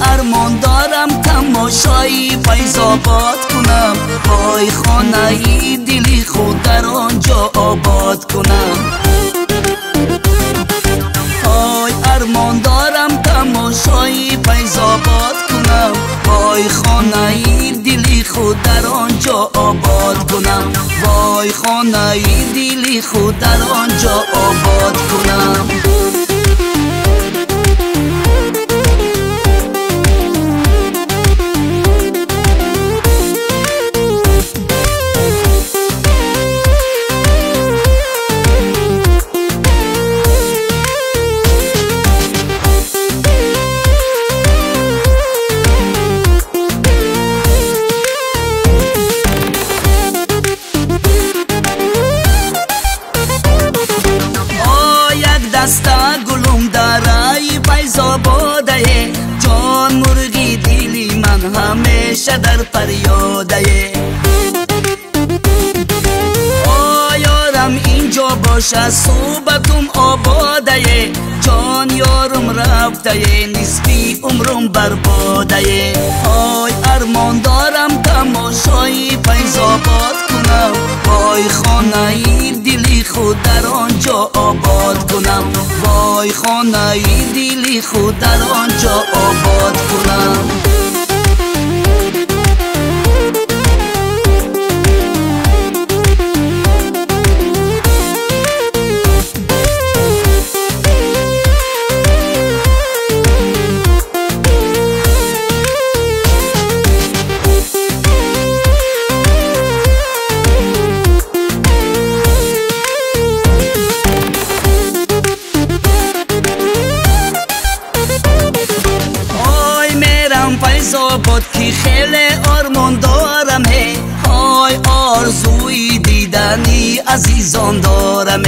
ارمان دارم تماشای فیض‌آباد کنم، وای خانه دلی خود در آنجا آباد کنم. وای ارمان دارم تماشای فیض‌آباد کنم، وای خانه دلی خود در آنجا آباد کنم، وای خانه دلی خود در آنجا آباد کنم. دسته گلم درای فیض‌آباده، جان مرغی دلی من همیشه در فریاده. یارم اینجا باشه صحبتم آباده، جان یارم رفته نصفی عمرم برباده. ارمان دارم تماشای فیض‌آباد کنم، وای خانه دلی خود در آنجا آباد کنم، وای خانه دلی خود در آنجا آباد کنم. فیض‌آباد کی خیلی ارمان دارم، های آرزوی دیدنی عزیزان دارم.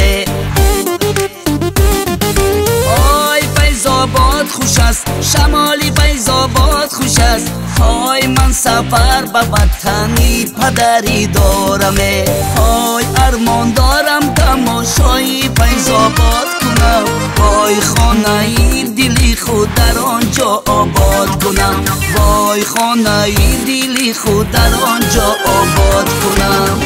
فیض‌آباد خوش است، شمالی فیض‌آباد خوش است، های من سفر به وطنی پدری دارم. ارمان دارم تماشای فیض‌آباد کنم، وای خانه دلی خود در آنجا آباد کنم، وای خانه دلی خود در آنجا آباد کنم.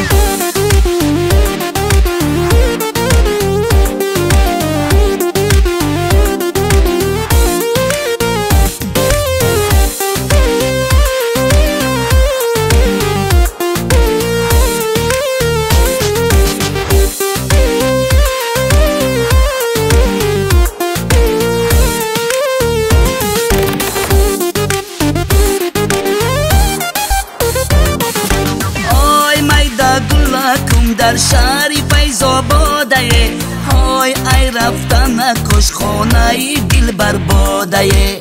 در شهر فیض‌آباده، های ای رفتن کش خانه دل برباده.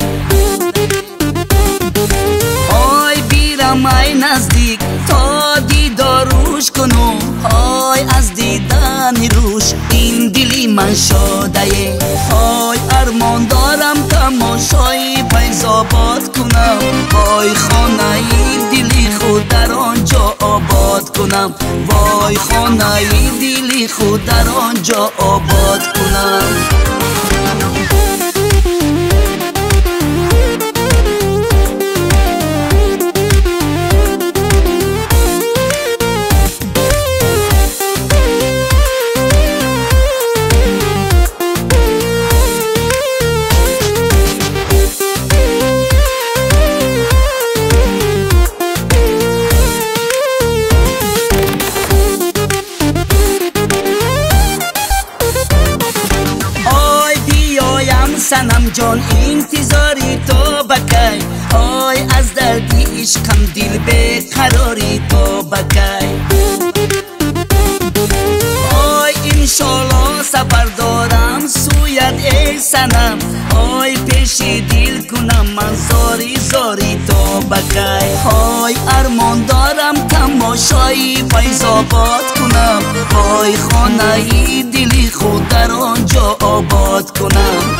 های بیرم ای نزدیک تا دیداروش کنم، های از دیدن روش این دلی من شاده. های ارمان دارم تماشای فیض‌آباد کنم، وای خانه دلی خود در آنجا آباد کنم، وای خانه دلی خود در آنجا آباد کنم. سنم جان انتظاری تو بکی، های از دردی عشقم دل به قراری تو بکی. های انشالله سفر دارم سویت ای سنم، های پیش دل کنم من زاری زاری تو بکی. های ارمان دارم تماشای فیض‌آباد کنم، های خانه دلی خود در آنجا آباد کنم.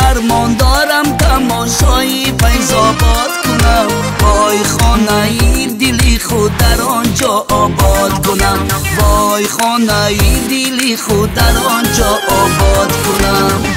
ارمان دارم تماشای فیض‌آباد کنم، وای خانه دلی خود در آنجا آباد کنم، وای خانه دلی خود در آنجا آباد کنم.